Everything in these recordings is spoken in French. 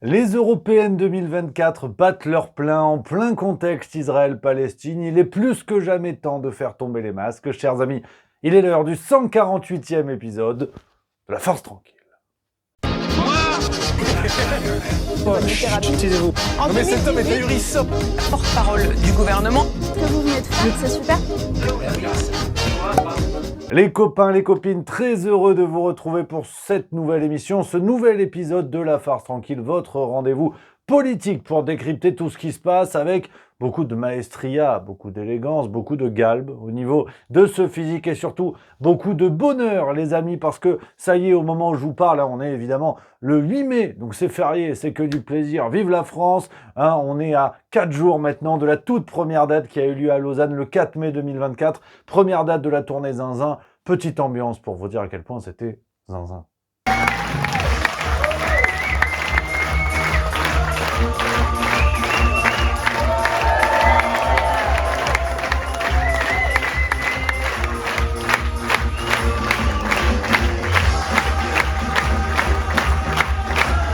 Les européennes 2024 battent leur plein en plein contexte Israël-Palestine. Il est plus que jamais temps de faire tomber les masques. Chers amis, il est l'heure du 148e épisode de La Force Tranquille. Excusez-vous. En Non mais cet homme est 2018, ahurissant. porte-parole du gouvernement. Ce que vous venez de faire, c'est super. Les copains, les copines, très heureux de vous retrouver pour cette nouvelle émission, ce nouvel épisode de La Farce Tranquille, votre rendez-vous politique pour décrypter tout ce qui se passe avec beaucoup de maestria, beaucoup d'élégance, beaucoup de galbe au niveau de ce physique et surtout beaucoup de bonheur, les amis, parce que ça y est, au moment où je vous parle, là, on est évidemment le 8 mai, donc c'est férié, c'est que du plaisir. Vive la France, hein, on est à 4 jours maintenant de la toute première date qui a eu lieu à Lausanne, le 4 mai 2024, première date de la tournée Zinzin. Petite ambiance pour vous dire à quel point c'était zinzin.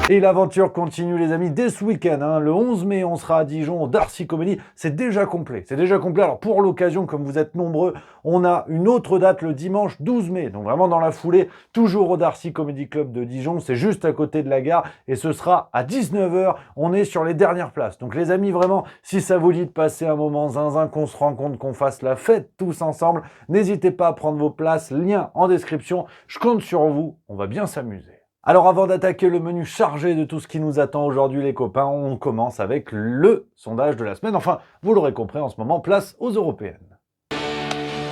Et l'aventure continue, les amis, dès ce week-end. Hein, le 11 mai, on sera à Dijon, au Darcy Comedy. C'est déjà complet. C'est déjà complet. Alors, pour l'occasion, comme vous êtes nombreux, on a une autre date le dimanche 12 mai. Donc, vraiment dans la foulée, toujours au Darcy Comedy Club de Dijon. C'est juste à côté de la gare. Et ce sera à 19h. On est sur les dernières places. Donc, les amis, vraiment, si ça vous dit de passer un moment zinzin, qu'on se rencontre, qu'on fasse la fête tous ensemble, n'hésitez pas à prendre vos places. Lien en description. Je compte sur vous. On va bien s'amuser. Alors avant d'attaquer le menu chargé de tout ce qui nous attend aujourd'hui les copains, on commence avec le sondage de la semaine. Enfin, vous l'aurez compris en ce moment, place aux européennes.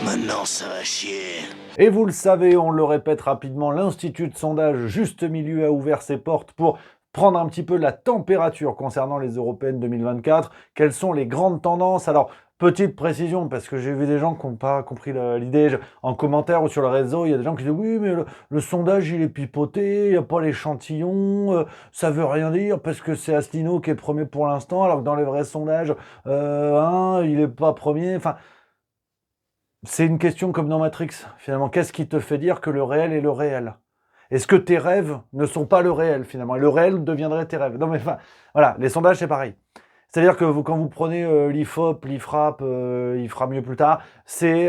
Maintenant ça va chier. Et vous le savez, on le répète rapidement, l'Institut de sondage Juste Milieu a ouvert ses portes pour prendre un petit peu la température concernant les européennes 2024. Quelles sont les grandes tendances? Alors, petite précision, parce que j'ai vu des gens qui n'ont pas compris l'idée. En commentaire ou sur le réseau, il y a des gens qui disent « Oui, mais le sondage, il est pipoté, il n'y a pas l'échantillon, ça veut rien dire, parce que c'est Asselineau qui est premier pour l'instant, alors que dans les vrais sondages, il n'est pas premier. » Enfin, c'est une question comme dans Matrix, finalement. Qu'est-ce qui te fait dire que le réel est le réel? Est-ce que tes rêves ne sont pas le réel, finalement? Et le réel deviendrait tes rêves. Non, mais enfin, voilà, les sondages, c'est pareil. C'est-à-dire que quand vous prenez l'IFOP, l'IFRAP, il fera mieux plus tard, c'est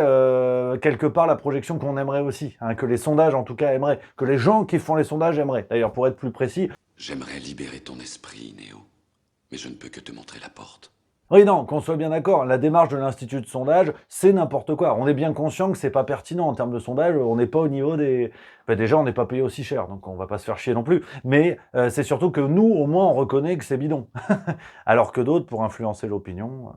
quelque part la projection qu'on aimerait aussi, hein, que les sondages en tout cas aimeraient, que les gens qui font les sondages aimeraient. D'ailleurs, pour être plus précis... J'aimerais libérer ton esprit, Néo, mais je ne peux que te montrer la porte. Oui, non, qu'on soit bien d'accord, la démarche de l'Institut de sondage, c'est n'importe quoi. On est bien conscient que c'est pas pertinent en termes de sondage, on n'est pas au niveau des... Enfin, déjà, on n'est pas payé aussi cher, donc on va pas se faire chier non plus. Mais c'est surtout que nous, au moins, on reconnaît que c'est bidon. Alors que d'autres, pour influencer l'opinion...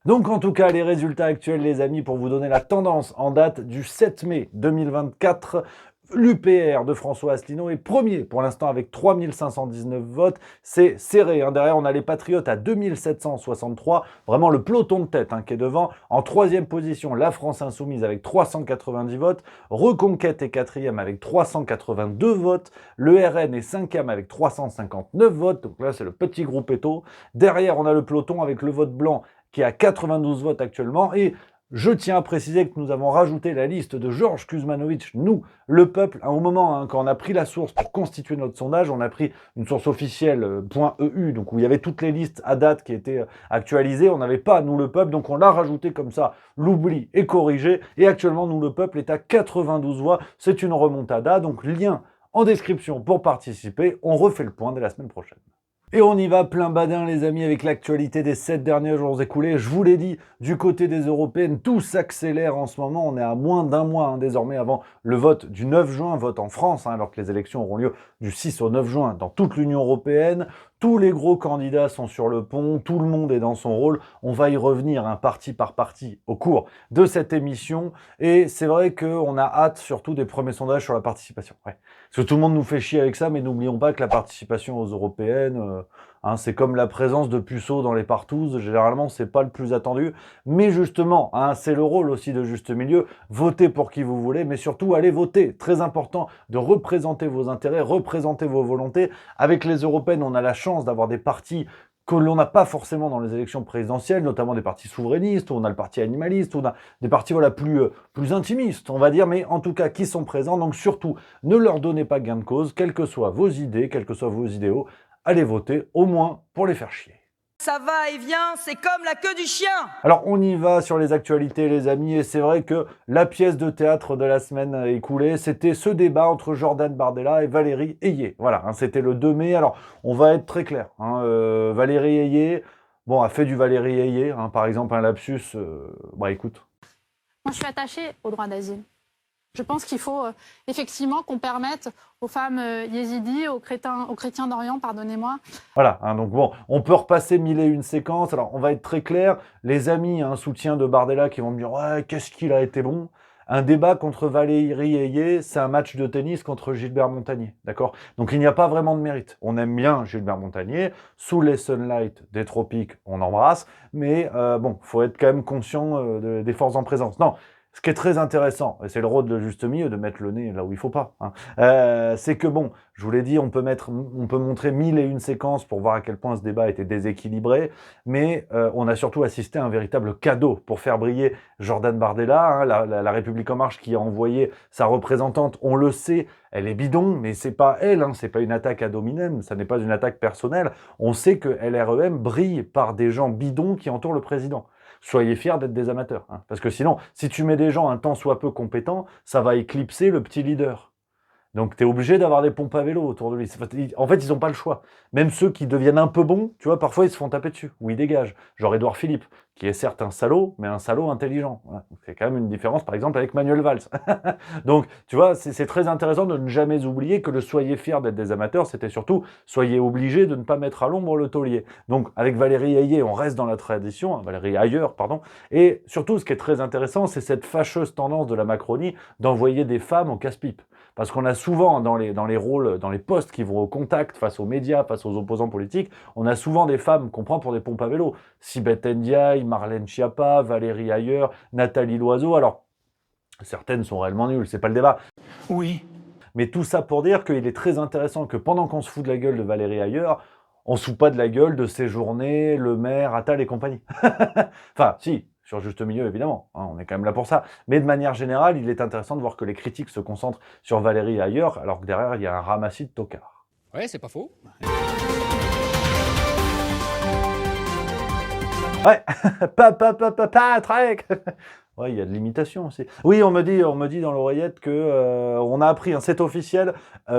Donc en tout cas, les résultats actuels, les amis, pour vous donner la tendance en date du 7 mai 2024, l'UPR de François Asselineau est premier pour l'instant avec 3519 votes. C'est serré. Hein. Derrière, on a les Patriotes à 2763. Vraiment le peloton de tête qui est devant. En troisième position, la France Insoumise avec 390 votes. Reconquête est quatrième avec 382 votes. Le RN est cinquième avec 359 votes. Donc là, c'est le petit groupetto. Derrière, on a le peloton avec le vote blanc qui a 92 votes actuellement. Et je tiens à préciser que nous avons rajouté la liste de Georges Kuzmanovic, nous, le peuple, au moment quand on a pris la source pour constituer notre sondage, on a pris une source officielle .eu, donc où il y avait toutes les listes à date qui étaient actualisées, on n'avait pas nous le peuple, donc on l'a rajouté comme ça, l'oubli est corrigé, et actuellement nous le peuple est à 92 voix, c'est une remontada, donc lien en description pour participer, on refait le point dès la semaine prochaine. Et on y va plein badin les amis avec l'actualité des 7 derniers jours écoulés. Je vous l'ai dit, du côté des européennes, tout s'accélère en ce moment. On est à moins d'un mois désormais avant le vote du 9 juin, vote en France, alors que les élections auront lieu du 6 au 9 juin dans toute l'Union européenne. Tous les gros candidats sont sur le pont, tout le monde est dans son rôle. On va y revenir partie par partie au cours de cette émission. Et c'est vrai qu'on a hâte surtout des premiers sondages sur la participation. Ouais. Parce que tout le monde nous fait chier avec ça, mais n'oublions pas que la participation aux européennes, c'est comme la présence de puceaux dans les partouzes. Généralement, c'est pas le plus attendu. Mais justement, c'est le rôle aussi de Juste Milieu. Votez pour qui vous voulez, mais surtout allez voter. Très important de représenter vos intérêts, représenter vos volontés. Avec les européennes, on a la chance d'avoir des partis que l'on n'a pas forcément dans les élections présidentielles, notamment des partis souverainistes, où on a le parti animaliste, où on a des partis plus intimistes, on va dire, mais en tout cas qui sont présents. Donc surtout, ne leur donnez pas gain de cause, quelles que soient vos idées, quels que soient vos idéaux, allez voter, au moins pour les faire chier. Ça va et vient, c'est comme la queue du chien. Alors, on y va sur les actualités, les amis, et c'est vrai que la pièce de théâtre de la semaine écoulée, c'était ce débat entre Jordan Bardella et Valérie Ayé. Voilà, hein, c'était le 2 mai. Alors, on va être très clair. Hein, Valérie Ayé, bon, a fait du Valérie Ayé, hein, par exemple, un lapsus. Bah, écoute. Moi, je suis attachée au droit d'asile. Je pense qu'il faut effectivement qu'on permette aux femmes yézidis, aux chrétiens d'Orient, pardonnez-moi. Voilà, hein, donc bon, on peut repasser mille et une séquences. Alors, on va être très clair. Les amis, un soutien de Bardella qui vont me dire « Ouais, qu'est-ce qu'il a été bon ?» Un débat contre Valérie Ayé, c'est un match de tennis contre Gilbert Montagnier, d'accord? Donc, il n'y a pas vraiment de mérite. On aime bien Gilbert Montagnier. Sous les sunlights des tropiques, on embrasse. Mais bon, faut être quand même conscient des forces en présence. Non. Ce qui est très intéressant, et c'est le rôle de juste milieu de mettre le nez là où il faut pas, hein, c'est que bon, je vous l'ai dit, on peut montrer mille et une séquences pour voir à quel point ce débat était déséquilibré, mais on a surtout assisté à un véritable cadeau pour faire briller Jordan Bardella, hein, la République En Marche qui a envoyé sa représentante, on le sait, elle est bidon, mais c'est pas elle, hein, c'est pas une attaque ad hominem, ça n'est pas une attaque personnelle, on sait que LREM brille par des gens bidons qui entourent le président. Soyez fiers d'être des amateurs. Hein. Parce que sinon, si tu mets des gens un tant soit peu compétents, ça va éclipser le petit leader. Donc, tu es obligé d'avoir des pompes à vélo autour de lui. En fait, ils n'ont pas le choix. Même ceux qui deviennent un peu bons, tu vois, parfois, ils se font taper dessus. Ou ils dégagent. Genre Édouard Philippe, qui est certes un salaud, mais un salaud intelligent. Voilà. C'est quand même une différence, par exemple, avec Manuel Valls. Donc, tu vois, c'est très intéressant de ne jamais oublier que le soyez fiers d'être des amateurs, c'était surtout soyez obligés de ne pas mettre à l'ombre le taulier. Donc, avec Valérie Ayé, on reste dans la tradition, hein, Valérie Ayer, pardon. Et surtout, ce qui est très intéressant, c'est cette fâcheuse tendance de la Macronie d'envoyer des femmes au casse-pipe. Parce qu'on a souvent, dans les rôles, dans les postes qui vont au contact, face aux médias, face aux opposants politiques, on a souvent des femmes qu'on prend pour des pompes à vélo. Sibeth Ndiaye, Marlène Schiappa, Valérie Ayer, Nathalie Loiseau. Alors, certaines sont réellement nulles, c'est pas le débat. Oui. Mais tout ça pour dire qu'il est très intéressant que pendant qu'on se fout de la gueule de Valérie Ayer, on se fout pas de la gueule de Séjourné, Le Maire, Attal et compagnie. Enfin, si. Sur juste milieu, évidemment, hein, on est quand même là pour ça. Mais de manière générale, il est intéressant de voir que les critiques se concentrent sur Valérie Ayer, alors que derrière, il y a un ramassis de tocards. Ouais, c'est pas faux. Ouais, Patrick. Ouais, il y a de l'imitation aussi. Oui, on me dit dans l'oreillette que on a appris, hein, c'est officiel,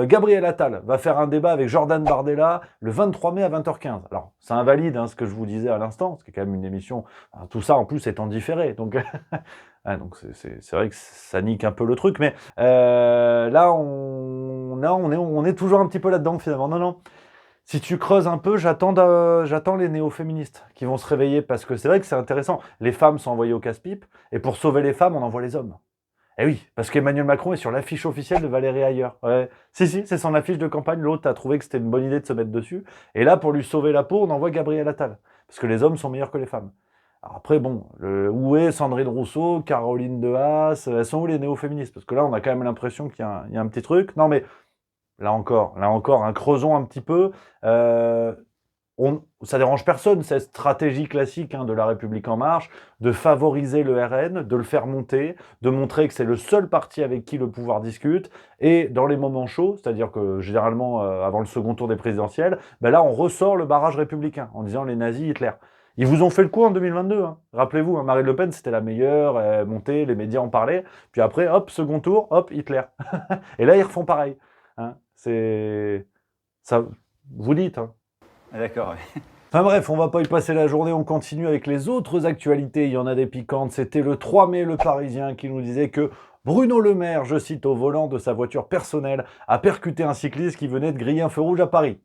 Gabriel Attal va faire un débat avec Jordan Bardella le 23 mai à 20h15. Alors, ça invalide hein, ce que je vous disais à l'instant, ce qui est quand même une émission, hein, tout ça en plus étant différé. Donc, ah, donc c'est vrai que ça nique un peu le truc, mais là, on est toujours un petit peu là-dedans finalement. Non, non. Si tu creuses un peu, j'attends les néo-féministes qui vont se réveiller parce que c'est vrai que c'est intéressant. Les femmes sont envoyées au casse-pipe et pour sauver les femmes, on envoie les hommes. Eh oui, parce qu'Emmanuel Macron est sur l'affiche officielle de Valérie Ayer. Ouais. Si, c'est son affiche de campagne. L'autre a trouvé que c'était une bonne idée de se mettre dessus. Et là, pour lui sauver la peau, on envoie Gabriel Attal. Parce que les hommes sont meilleurs que les femmes. Alors après, bon, où est Sandrine Rousseau, Caroline de Haas, elles sont où les néo-féministes? Parce que là, on a quand même l'impression qu'il y a un petit truc. Non, mais là encore, hein, creusons un petit peu. Ça dérange personne, cette stratégie classique hein, de la République En Marche, de favoriser le RN, de le faire monter, de montrer que c'est le seul parti avec qui le pouvoir discute. Et dans les moments chauds, c'est-à-dire que généralement avant le second tour des présidentielles, ben là on ressort le barrage républicain en disant les nazis, Hitler. Ils vous ont fait le coup en 2022. Hein. Rappelez-vous, hein, Marine Le Pen, c'était la meilleure, elle montait, les médias en parlaient. Puis après, hop, second tour, hop, Hitler. Et là, ils refont pareil. Hein. C'est... ça, vous dites. Hein. D'accord, oui. Enfin bref, on va pas y passer la journée, on continue avec les autres actualités. Il y en a des piquantes. C'était le 3 mai, le Parisien qui nous disait que Bruno Le Maire, je cite, au volant de sa voiture personnelle, a percuté un cycliste qui venait de griller un feu rouge à Paris.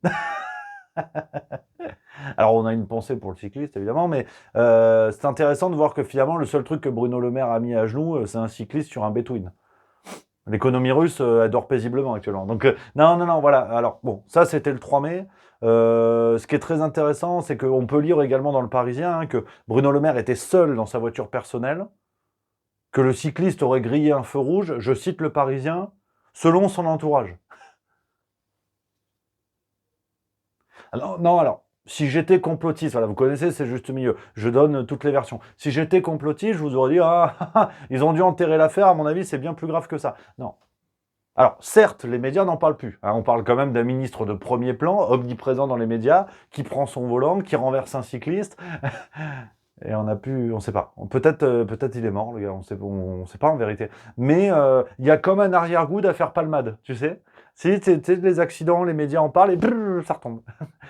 Alors on a une pensée pour le cycliste évidemment, mais c'est intéressant de voir que finalement le seul truc que Bruno Le Maire a mis à genoux, c'est un cycliste sur un Between. L'économie russe, elle dort paisiblement actuellement. Donc non, voilà. Alors bon, ça c'était le 3 mai. Ce qui est très intéressant, c'est qu'on peut lire également dans le Parisien hein, que Bruno Le Maire était seul dans sa voiture personnelle, que le cycliste aurait grillé un feu rouge, je cite le Parisien, selon son entourage. Alors, si j'étais complotiste, voilà, vous connaissez, c'est juste milieu, je donne toutes les versions. Si j'étais complotiste, je vous aurais dit, ils ont dû enterrer l'affaire, à mon avis, c'est bien plus grave que ça. Non. Alors, certes, les médias n'en parlent plus. Hein, on parle quand même d'un ministre de premier plan, omniprésent dans les médias, qui prend son volant, qui renverse un cycliste. Et on sait pas. Peut-être il est mort, le gars, on sait pas en vérité. Mais il y a comme un arrière-goût d'affaire Palmade, tu sais. Si, les accidents, les médias en parlent et brrr, ça retombe.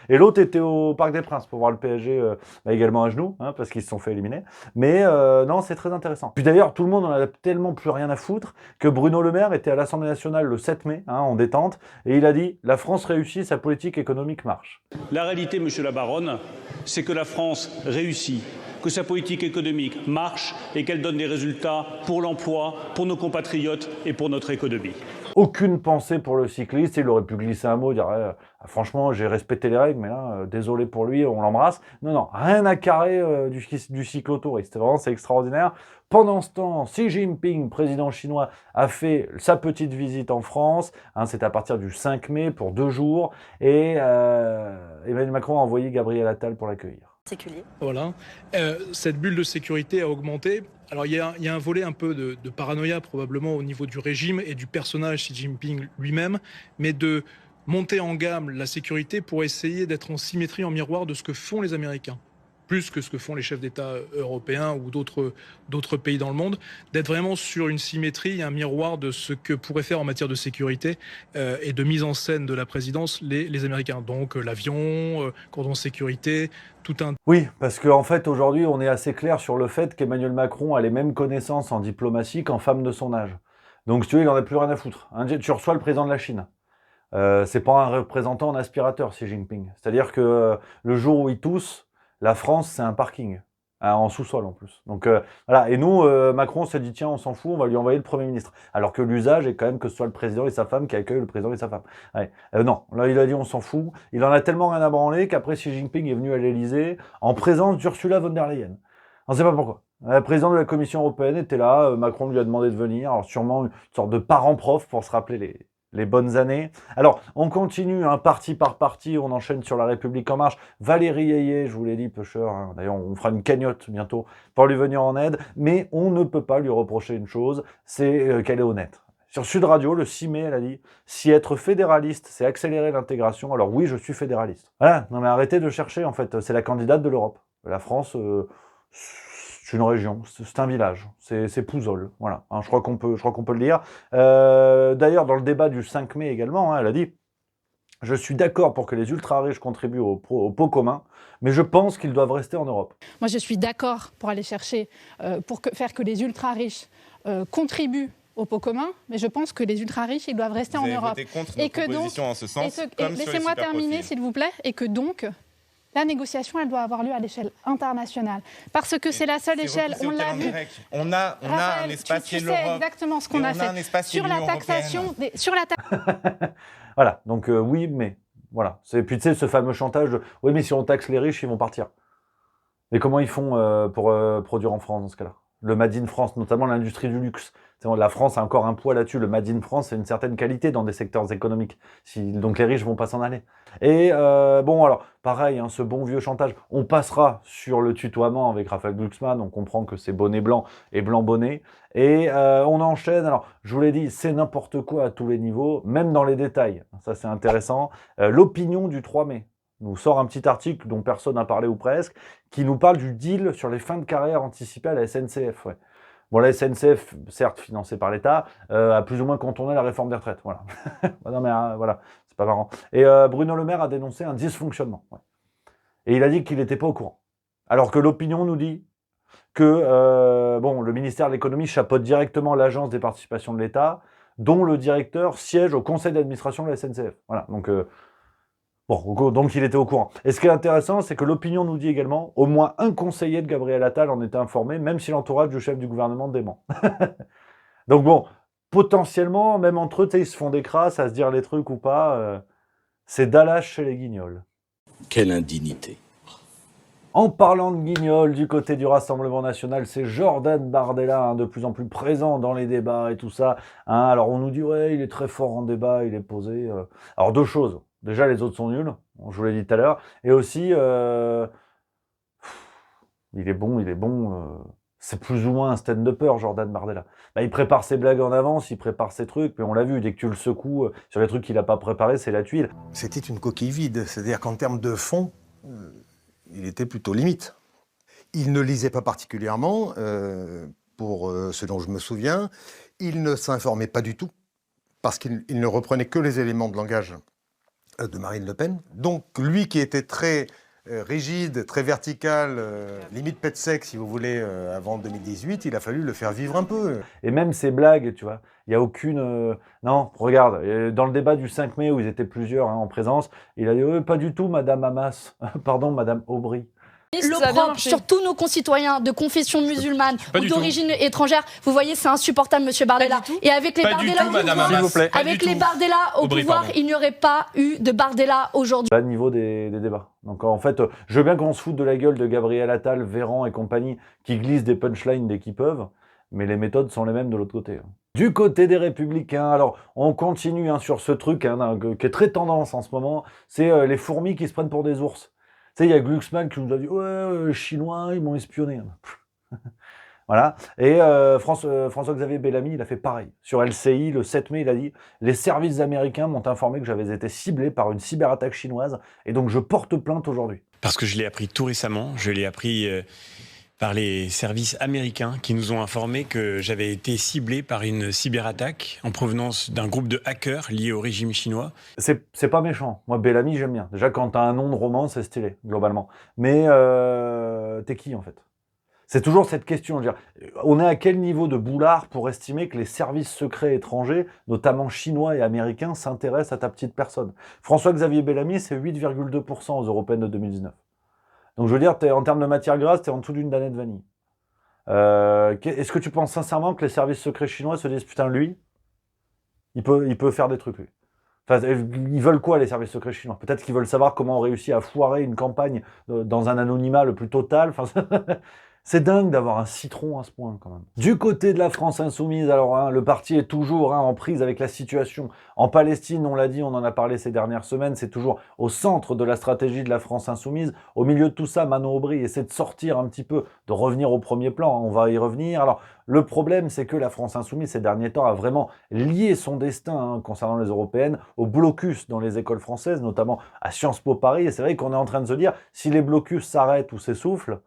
Et l'autre était au Parc des Princes pour voir le PSG également à genoux, hein, parce qu'ils se sont fait éliminer. Mais non, c'est très intéressant. Puis d'ailleurs, tout le monde en a tellement plus rien à foutre que Bruno Le Maire était à l'Assemblée nationale le 7 mai, hein, en détente, et il a dit « La France réussit, sa politique économique marche ». La réalité, monsieur la baronne, c'est que la France réussit, que sa politique économique marche et qu'elle donne des résultats pour l'emploi, pour nos compatriotes et pour notre économie. Aucune pensée pour le cycliste, il aurait pu glisser un mot, dire franchement j'ai respecté les règles, mais là désolé pour lui, on l'embrasse. Non, rien à carrer du cyclotouriste, vraiment c'est extraordinaire. Pendant ce temps, Xi Jinping, président chinois, a fait sa petite visite en France, hein, c'est à partir du 5 mai pour 2 jours, et Emmanuel Macron a envoyé Gabriel Attal pour l'accueillir. Voilà. Cette bulle de sécurité a augmenté. Alors il y a un volet un peu de paranoïa probablement au niveau du régime et du personnage Xi Jinping lui-même, mais de monter en gamme la sécurité pour essayer d'être en symétrie, en miroir de ce que font les Américains, plus que ce que font les chefs d'État européens ou d'autres pays dans le monde, d'être vraiment sur une symétrie, un miroir de ce que pourraient faire en matière de sécurité et de mise en scène de la présidence les Américains. Donc l'avion, cordon de sécurité, tout un... Oui, parce qu'en fait, aujourd'hui, on est assez clair sur le fait qu'Emmanuel Macron a les mêmes connaissances en diplomatie qu'en femme de son âge. Donc, si tu veux, il n'en a plus rien à foutre. Hein, tu reçois le président de la Chine. C'est pas un représentant en aspirateur, Xi Jinping. C'est-à-dire que le jour où il tousse, la France, c'est un parking. Hein, en sous-sol, en plus. Donc, voilà. Et nous, Macron s'est dit, tiens, on s'en fout, on va lui envoyer le Premier ministre. Alors que l'usage est quand même que ce soit le président et sa femme qui accueillent le président et sa femme. Ouais. Non, là, il a dit, on s'en fout. Il en a tellement rien à branler qu'après, Xi Jinping est venu à l'Élysée en présence d'Ursula von der Leyen. On ne sait pas pourquoi. Le président de la Commission européenne était là, Macron lui a demandé de venir, alors sûrement une sorte de parent-prof pour se rappeler les bonnes années. Alors, on continue, hein, parti par parti, on enchaîne sur La République En Marche. Valérie Ayé, je vous l'ai dit, pêcheur, hein, d'ailleurs, on fera une cagnotte bientôt pour lui venir en aide, mais on ne peut pas lui reprocher une chose, c'est qu'elle est honnête. Sur Sud Radio, le 6 mai, elle a dit « Si être fédéraliste, c'est accélérer l'intégration, alors oui, je suis fédéraliste. » Voilà, non mais arrêtez de chercher, en fait, c'est la candidate de l'Europe. La France... c'est une région, c'est un village, c'est Pouzol, voilà. Hein, je crois qu'on peut le dire. D'ailleurs, dans le débat du 5 mai également, hein, elle a dit « Je suis d'accord pour que les ultra-riches contribuent au pot commun, mais je pense qu'ils doivent rester en Europe. » Moi, je suis d'accord pour aller chercher, faire que les ultra-riches contribuent au pot commun, mais je pense que les ultra-riches, ils doivent rester en Europe. Et que donc, en ce sens, laissez-moi terminer, s'il vous plaît, et que donc... La négociation, elle doit avoir lieu à l'échelle internationale. Parce que c'est la seule échelle, on l'a vu. On a un espace qui est l'Europe. C'est exactement ce qu'on a fait. Sur la taxation... Voilà, donc oui, mais... Voilà. Puis tu sais, ce fameux chantage de « Oui, mais si on taxe les riches, ils vont partir. » Mais comment ils font pour produire en France dans ce cas-là? Le Made in France, notamment l'industrie du luxe. La France a encore un poids là-dessus. Le Made in France, c'est une certaine qualité dans des secteurs économiques. Donc les riches vont pas s'en aller. Et bon, alors, pareil, hein, ce bon vieux chantage. On passera sur le tutoiement avec Raphaël Glucksmann. On comprend que c'est bonnet blanc et blanc bonnet. Et on enchaîne. Alors, je vous l'ai dit, c'est n'importe quoi à tous les niveaux, même dans les détails. Ça, c'est intéressant. L'opinion du 3 mai nous sort un petit article dont personne n'a parlé ou presque, qui nous parle du deal sur les fins de carrière anticipées à la SNCF. Ouais. Bon, la SNCF, certes financée par l'État, a plus ou moins contourné la réforme des retraites. Voilà. Non mais voilà, c'est pas marrant. Et Bruno Le Maire a dénoncé un dysfonctionnement. Ouais. Et il a dit qu'il n'était pas au courant. Alors que l'opinion nous dit que bon, le ministère de l'économie chapeaute directement l'agence des participations de l'État, dont le directeur siège au conseil d'administration de la SNCF. Voilà, donc... Bon, donc il était au courant. Et ce qui est intéressant, c'est que l'opinion nous dit également, au moins un conseiller de Gabriel Attal en était informé, même si l'entourage du chef du gouvernement dément. Donc bon, potentiellement, même entre eux, ils se font des crasses à se dire les trucs ou pas. C'est Dallas chez les Guignols. Quelle indignité. En parlant de Guignols, du côté du Rassemblement National, c'est Jordan Bardella, hein, de plus en plus présent dans les débats et tout ça. Hein. Alors on nous dit, ouais, il est très fort en débat, il est posé. Alors deux choses. Déjà, les autres sont nuls, je vous l'ai dit tout à l'heure. Et aussi, il est bon. C'est plus ou moins un stand-upper, Jordan Bardella. Bah, il prépare ses blagues en avance, il prépare ses trucs, mais on l'a vu, dès que tu le secoues sur les trucs qu'il n'a pas préparés, c'est la tuile. C'était une coquille vide, c'est-à-dire qu'en termes de fond, il était plutôt limite. Il ne lisait pas particulièrement, pour ce dont je me souviens. Il ne s'informait pas du tout, parce qu'il ne reprenait que les éléments de langage de Marine Le Pen. Donc lui qui était très rigide, très vertical, limite pet sec si vous voulez, avant 2018, il a fallu le faire vivre un peu. Et même ces blagues, tu vois, il n'y a aucune... Non, regarde, dans le débat du 5 mai où ils étaient plusieurs en présence, il a dit pas du tout Madame Hamas, pardon Madame Aubry. L'opprobre sur tous nos concitoyens de confession musulmane ou d'origine étrangère, vous voyez, c'est insupportable, Monsieur Bardella. Et avec les Bardella au pouvoir, il n'y aurait pas eu de Bardella aujourd'hui. Là, niveau des débats. Donc en fait, je veux bien qu'on se foute de la gueule de Gabriel Attal, Véran et compagnie, qui glissent des punchlines dès qu'ils peuvent, mais les méthodes sont les mêmes de l'autre côté. Du côté des Républicains, alors on continue sur ce truc qui est très tendance en ce moment, c'est les fourmis qui se prennent pour des ours. Tu sais, il y a Glucksmann qui nous a dit « Ouais, les Chinois, ils m'ont espionné. » Voilà. Et François-Xavier Bellamy, il a fait pareil. Sur LCI, le 7 mai, il a dit « Les services américains m'ont informé que j'avais été ciblé par une cyberattaque chinoise et donc je porte plainte aujourd'hui. » Parce que je l'ai appris tout récemment, je l'ai appris par les services américains qui nous ont informé que j'avais été ciblé par une cyberattaque en provenance d'un groupe de hackers liés au régime chinois. C'est pas méchant. Moi, Bellamy, j'aime bien. Déjà, quand t'as un nom de roman, c'est stylé, globalement. Mais t'es qui, en fait? C'est toujours cette question. Je veux dire, on est à quel niveau de boulard pour estimer que les services secrets étrangers, notamment chinois et américains, s'intéressent à ta petite personne? François-Xavier Bellamy, c'est 8,2% aux européennes de 2019. Donc je veux dire, en termes de matière grasse, t'es en dessous d'une danette vanille. Est-ce que tu penses sincèrement que les services secrets chinois se disent « Putain, lui, il peut faire des trucs, lui ». Enfin, ils veulent quoi, les services secrets chinois? Peut-être qu'ils veulent savoir comment on réussit à foirer une campagne dans un anonymat le plus total. Enfin, c'est dingue d'avoir un citron à ce point, quand même. Du côté de la France insoumise, alors, le parti est toujours en prise avec la situation en Palestine. On l'a dit, on en a parlé ces dernières semaines. C'est toujours au centre de la stratégie de la France insoumise. Au milieu de tout ça, Manon Aubry essaie de sortir un petit peu, de revenir au premier plan. On va y revenir. Alors, le problème, c'est que la France insoumise, ces derniers temps, a vraiment lié son destin, concernant les européennes, au blocus dans les écoles françaises, notamment à Sciences Po Paris. Et c'est vrai qu'on est en train de se dire, si les blocus s'arrêtent ou s'essoufflent,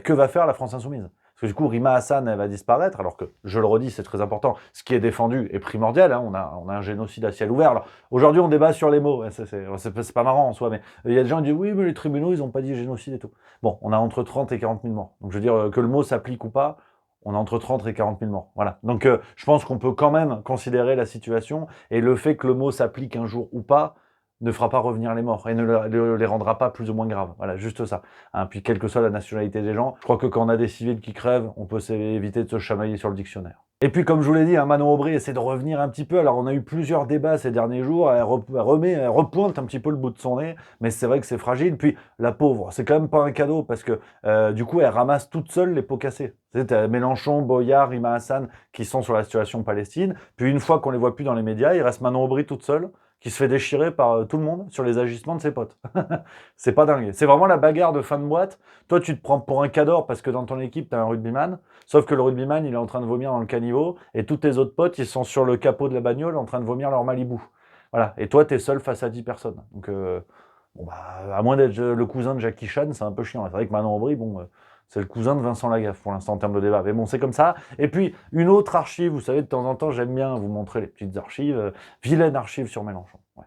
que va faire la France insoumise? Parce que du coup, Rima Hassan, elle va disparaître, alors que, je le redis, c'est très important, ce qui est défendu est primordial, on a un génocide à ciel ouvert. Alors, aujourd'hui, on débat sur les mots, c'est pas marrant en soi, mais il y a des gens qui disent « Oui, mais les tribunaux, ils n'ont pas dit génocide et tout. » Bon, on a entre 30 et 40 000 morts. Donc, je veux dire, que le mot s'applique ou pas, on a entre 30 et 40 000 morts. Voilà. Donc, je pense qu'on peut quand même considérer la situation, et le fait que le mot s'applique un jour ou pas, ne fera pas revenir les morts et ne les rendra pas plus ou moins graves. Voilà, juste ça. Puis, quelle que soit la nationalité des gens, je crois que quand on a des civils qui crèvent, on peut éviter de se chamailler sur le dictionnaire. Et puis, comme je vous l'ai dit, Manon Aubry essaie de revenir un petit peu. Alors, on a eu plusieurs débats ces derniers jours. Elle repointe un petit peu le bout de son nez, mais c'est vrai que c'est fragile. Puis, la pauvre, c'est quand même pas un cadeau parce que, du coup, elle ramasse toute seule les pots cassés. C'est Mélenchon, Boyard, Rima Hassan qui sont sur la situation Palestine. Puis, une fois qu'on les voit plus dans les médias, il reste Manon Aubry toute seule, qui se fait déchirer par tout le monde sur les agissements de ses potes. C'est pas dingue. C'est vraiment la bagarre de fin de boîte. Toi, tu te prends pour un cador parce que dans ton équipe, tu as un rugbyman. Sauf que le rugbyman, il est en train de vomir dans le caniveau. Et tous tes autres potes, ils sont sur le capot de la bagnole en train de vomir leur Malibu. Voilà. Et toi, tu es seul face à 10 personnes. Donc, à moins d'être le cousin de Jackie Chan, c'est un peu chiant. C'est vrai que Manon Aubry, c'est le cousin de Vincent Lagaffe pour l'instant en termes de débat. Mais bon, c'est comme ça. Et puis, une autre archive, vous savez, de temps en temps, j'aime bien vous montrer les petites archives. Vilaine archive sur Mélenchon. Ouais.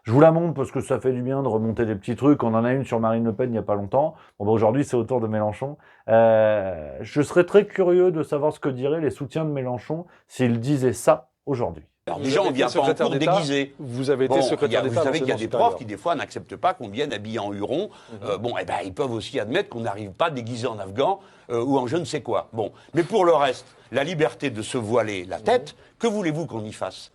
Je vous la montre parce que ça fait du bien de remonter des petits trucs. On en a une sur Marine Le Pen il n'y a pas longtemps. Bon, aujourd'hui, c'est au tour de Mélenchon. Je serais très curieux de savoir ce que diraient les soutiens de Mélenchon s'ils disaient ça aujourd'hui. Alors déjà, on ne vient pas en cours déguisé. Vous avez été secrétaire d'État. Vous savez qu'il y a des profs qui, des fois, n'acceptent pas qu'on vienne habillé en huron. Ils peuvent aussi admettre qu'on n'arrive pas déguisé en afghan ou en je ne sais quoi. Bon, mais pour le reste, la liberté de se voiler la tête, que voulez-vous qu'on y fasse?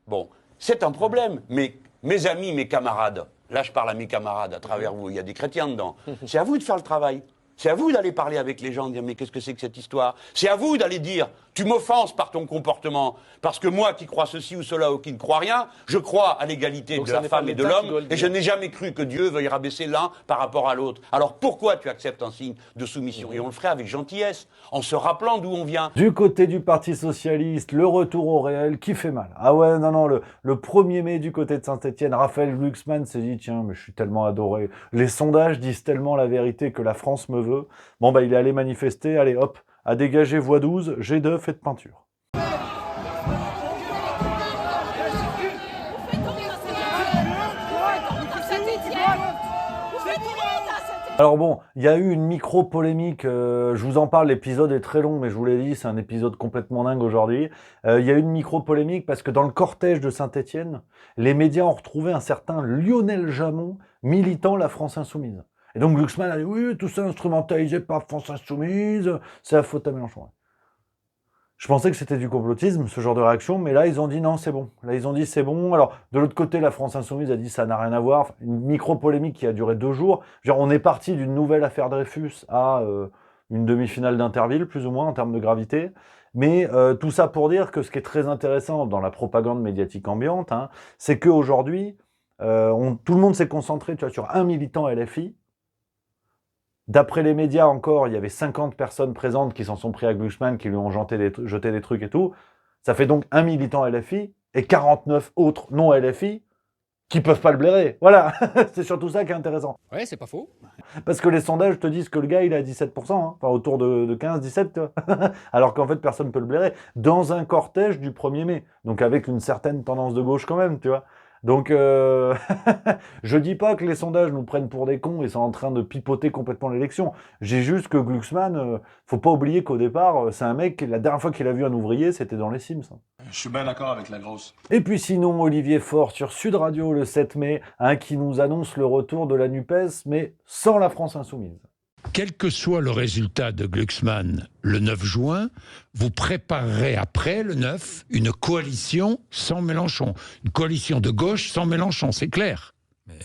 Bon, c'est un problème. Mais mes amis, mes camarades, là je parle à mes camarades à travers vous, il y a des chrétiens dedans, c'est à vous de faire le travail. C'est à vous d'aller parler avec les gens, de dire mais qu'est-ce que c'est que cette histoire? C'est à vous d'aller dire Tu m'offenses par ton comportement. Parce que moi, qui crois ceci ou cela ou qui ne crois rien, je crois à l'égalité de la femme et de l'homme, et je n'ai jamais cru que Dieu veuille rabaisser l'un par rapport à l'autre. Alors pourquoi tu acceptes un signe de soumission? Et on le ferait avec gentillesse, en se rappelant d'où on vient. Du côté du Parti Socialiste, le retour au réel qui fait mal. Ah ouais, non, le 1er mai du côté de Saint-Etienne, Raphaël Glucksmann s'est dit, tiens, mais je suis tellement adoré. Les sondages disent tellement la vérité que la France me veut. Bon, bah, il est allé manifester, allez, hop, à dégager voie 12, jet d'œuf et de peinture. Alors bon, il y a eu une micro-polémique, je vous en parle, l'épisode est très long, mais je vous l'ai dit, c'est un épisode complètement dingue aujourd'hui. Il y a eu une micro-polémique parce que dans le cortège de Saint-Etienne, les médias ont retrouvé un certain Lionel Jamon, militant La France Insoumise. Et donc Glucksmann a dit, oui, tout ça instrumentalisé par France Insoumise, c'est la faute à Mélenchon. Je pensais que c'était du complotisme, ce genre de réaction, mais là, ils ont dit non, c'est bon. Là, ils ont dit c'est bon. Alors, de l'autre côté, la France Insoumise a dit ça n'a rien à voir. Une micro-polémique qui a duré 2 jours. Genre, on est parti d'une nouvelle affaire Dreyfus à une demi-finale d'Interville, plus ou moins, en termes de gravité. Mais tout ça pour dire que ce qui est très intéressant dans la propagande médiatique ambiante, hein, c'est qu'aujourd'hui, tout le monde s'est concentré, tu vois, sur un militant LFI. D'après les médias encore, il y avait 50 personnes présentes qui s'en sont pris à Glucksmann, qui lui ont jeté des trucs et tout. Ça fait donc un militant LFI et 49 autres non LFI qui peuvent pas le blairer. Voilà, c'est surtout ça qui est intéressant. Ouais, c'est pas faux. Parce que les sondages te disent que le gars, il a 17%, hein, enfin autour de 15-17, tu vois. Alors qu'en fait, personne ne peut le blairer. Dans un cortège du 1er mai, donc avec une certaine tendance de gauche quand même, tu vois. Donc, je dis pas que les sondages nous prennent pour des cons et sont en train de pipoter complètement l'élection. J'ai juste que Glucksmann, faut pas oublier qu'au départ, c'est un mec, la dernière fois qu'il a vu un ouvrier, c'était dans les Sims. Je suis bien d'accord avec la grosse. Et puis sinon, Olivier Faure sur Sud Radio le 7 mai, hein, qui nous annonce le retour de la NUPES, mais sans la France Insoumise. Quel que soit le résultat de Glucksmann le 9 juin, vous préparerez après le 9 une coalition sans Mélenchon. Une coalition de gauche sans Mélenchon, c'est clair.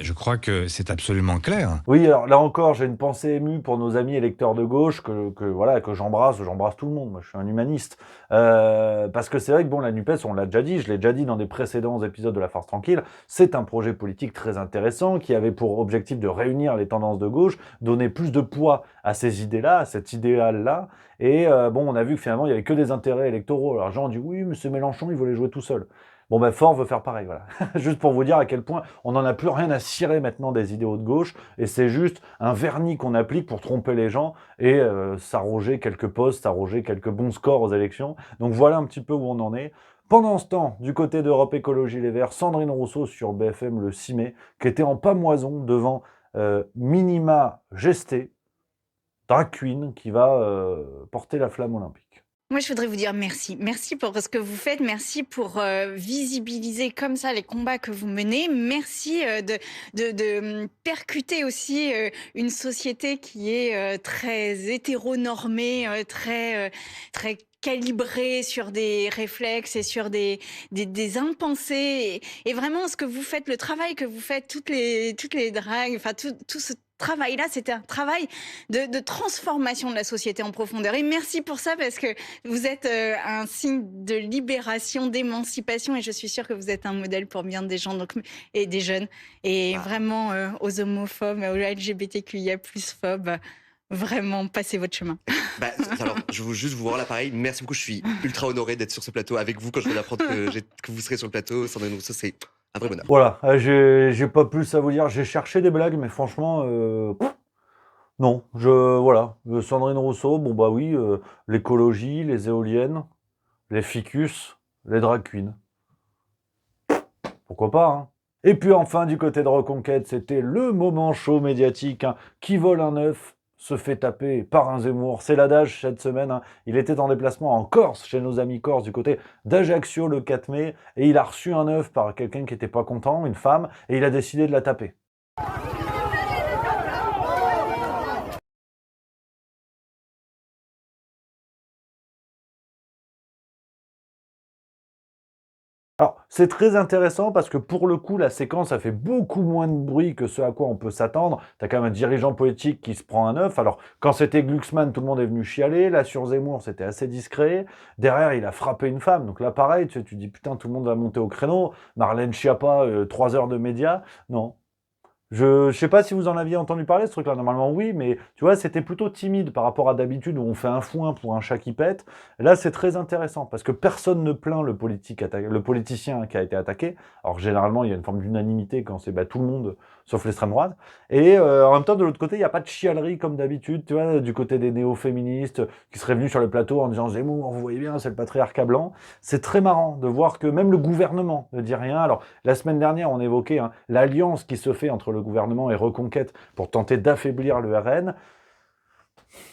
Je crois que c'est absolument clair. Oui, alors là encore, j'ai une pensée émue pour nos amis électeurs de gauche que j'embrasse tout le monde. Moi, je suis un humaniste. Parce que c'est vrai que bon, la NUPES, on l'a déjà dit, je l'ai déjà dit dans des précédents épisodes de La Farce Tranquille, c'est un projet politique très intéressant qui avait pour objectif de réunir les tendances de gauche, donner plus de poids à ces idées-là, à cet idéal-là. Et bon, on a vu que finalement, il n'y avait que des intérêts électoraux. Alors, les gens ont dit, oui, mais c'est Mélenchon, il voulait jouer tout seul. Bon ben Faure veut faire pareil, voilà. Juste pour vous dire à quel point on n'en a plus rien à cirer maintenant des idéaux de gauche, et c'est juste un vernis qu'on applique pour tromper les gens et s'arroger quelques postes, s'arroger quelques bons scores aux élections. Donc voilà un petit peu où on en est. Pendant ce temps, du côté d'Europe Écologie Les Verts, Sandrine Rousseau sur BFM le 6 mai, qui était en pamoison devant Minima Gesté, drag queen, qui va porter la flamme olympique. Moi, je voudrais vous dire merci. Merci pour ce que vous faites. Merci pour visibiliser comme ça les combats que vous menez. Merci de percuter aussi une société qui est très hétéronormée, très calibrée sur des réflexes et sur des impensés. Et vraiment, ce que vous faites, le travail que vous faites, toutes les dragues, enfin tout ce travail-là, c'était un travail de transformation de la société en profondeur. Et merci pour ça, parce que vous êtes un signe de libération, d'émancipation, et je suis sûre que vous êtes un modèle pour bien des gens, donc, et des jeunes. Et vraiment, aux homophobes, aux LGBTQIA+, phobes, vraiment, passez votre chemin. Alors, je veux juste vous rendre l'appareil. Merci beaucoup, je suis ultra honoré d'être sur ce plateau avec vous quand je viens d'apprendre que vous serez sur le plateau. Sandrine Rousseau, c'est un vrai bonheur. Voilà, j'ai pas plus à vous dire. J'ai cherché des blagues, mais franchement, non. Voilà, Sandrine Rousseau, bon bah oui, l'écologie, les éoliennes, les ficus, les drag queens. Pourquoi pas, hein. Et puis enfin, du côté de Reconquête, c'était le moment chaud médiatique, hein, qui vole un œuf se fait taper par un Zemmour. C'est l'adage cette semaine, hein. Il était en déplacement en Corse, chez nos amis corses, du côté d'Ajaccio le 4 mai, et il a reçu un œuf par quelqu'un qui n'était pas content, une femme, et il a décidé de la taper. Alors, c'est très intéressant parce que pour le coup, la séquence a fait beaucoup moins de bruit que ce à quoi on peut s'attendre. T'as quand même un dirigeant politique qui se prend un œuf. Alors, quand c'était Glucksmann, tout le monde est venu chialer. Là, sur Zemmour, c'était assez discret. Derrière, il a frappé une femme. Donc là, pareil, tu dis, putain, tout le monde va monter au créneau. Marlène Schiappa, 3 heures de médias. Non. Je sais pas si vous en aviez entendu parler, ce truc-là. Normalement, oui, mais tu vois, c'était plutôt timide par rapport à d'habitude où on fait un foin pour un chat qui pète. Là, c'est très intéressant parce que personne ne plaint le politicien qui a été attaqué. Alors, généralement, il y a une forme d'unanimité quand c'est tout le monde, sauf l'extrême droite. Et en même temps, de l'autre côté, il n'y a pas de chialerie comme d'habitude, tu vois, du côté des néo-féministes qui seraient venus sur le plateau en disant Zemmour, vous voyez bien, c'est le patriarcat blanc. C'est très marrant de voir que même le gouvernement ne dit rien. Alors, la semaine dernière, on évoquait l'alliance qui se fait entre le gouvernement et Reconquête pour tenter d'affaiblir le RN.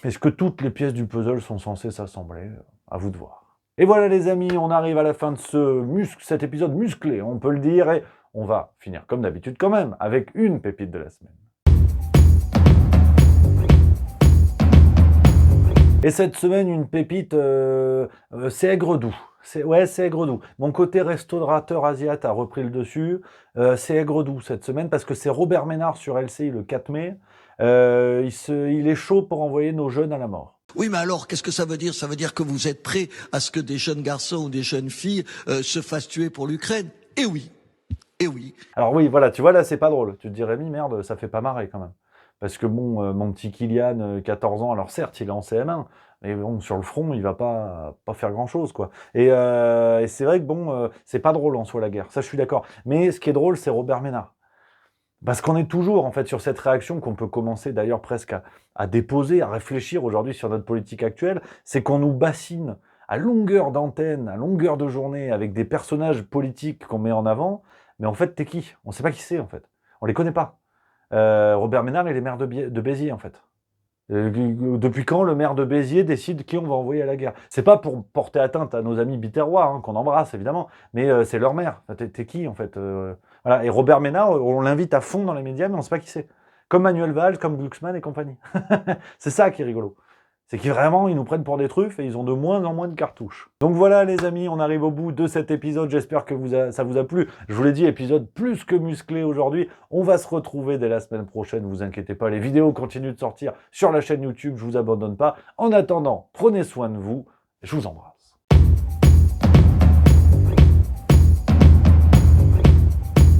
Est-ce que toutes les pièces du puzzle sont censées s'assembler? À vous de voir. Et voilà les amis, on arrive à la fin de cet épisode musclé, on peut le dire, et on va finir comme d'habitude quand même, avec une pépite de la semaine. Et cette semaine, une pépite, c'est aigre-doux. C'est aigre-doux. Mon côté restaurateur asiate a repris le dessus. C'est aigre-doux cette semaine parce que c'est Robert Ménard sur LCI le 4 mai. Il est chaud pour envoyer nos jeunes à la mort. Oui, mais alors, qu'est-ce que ça veut dire? Ça veut dire que vous êtes prêts à ce que des jeunes garçons ou des jeunes filles se fassent tuer pour l'Ukraine? Eh oui. Eh oui. Alors oui, voilà, tu vois, là, c'est pas drôle. Tu te dis, Rémi, merde, ça fait pas marrer quand même. Parce que bon, mon petit Kylian, 14 ans, alors certes, il est en CM1, mais bon, sur le front, il va pas faire grand-chose, quoi. Et c'est vrai que bon, c'est pas drôle en soi, la guerre. Ça, je suis d'accord. Mais ce qui est drôle, c'est Robert Ménard. Parce qu'on est toujours, en fait, sur cette réaction qu'on peut commencer d'ailleurs presque à déposer, à réfléchir aujourd'hui sur notre politique actuelle, c'est qu'on nous bassine à longueur d'antenne, à longueur de journée, avec des personnages politiques qu'on met en avant, mais en fait, t'es qui? On sait pas qui c'est, en fait. On les connaît pas. Robert Ménard, il est maire de Béziers, en fait. Depuis quand le maire de Béziers décide qui on va envoyer à la guerre? C'est pas pour porter atteinte à nos amis biterrois, qu'on embrasse, évidemment, mais c'est leur maire. T'es qui, en fait? Voilà. Et Robert Ménard, on l'invite à fond dans les médias, mais on sait pas qui c'est. Comme Manuel Valls, comme Glucksmann et compagnie. C'est ça qui est rigolo. C'est qu'ils vraiment, ils nous prennent pour des truffes et ils ont de moins en moins de cartouches. Donc voilà les amis, on arrive au bout de cet épisode. J'espère que ça vous a plu. Je vous l'ai dit, épisode plus que musclé aujourd'hui. On va se retrouver dès la semaine prochaine, vous inquiétez pas. Les vidéos continuent de sortir sur la chaîne YouTube, je vous abandonne pas. En attendant, prenez soin de vous. Je vous embrasse.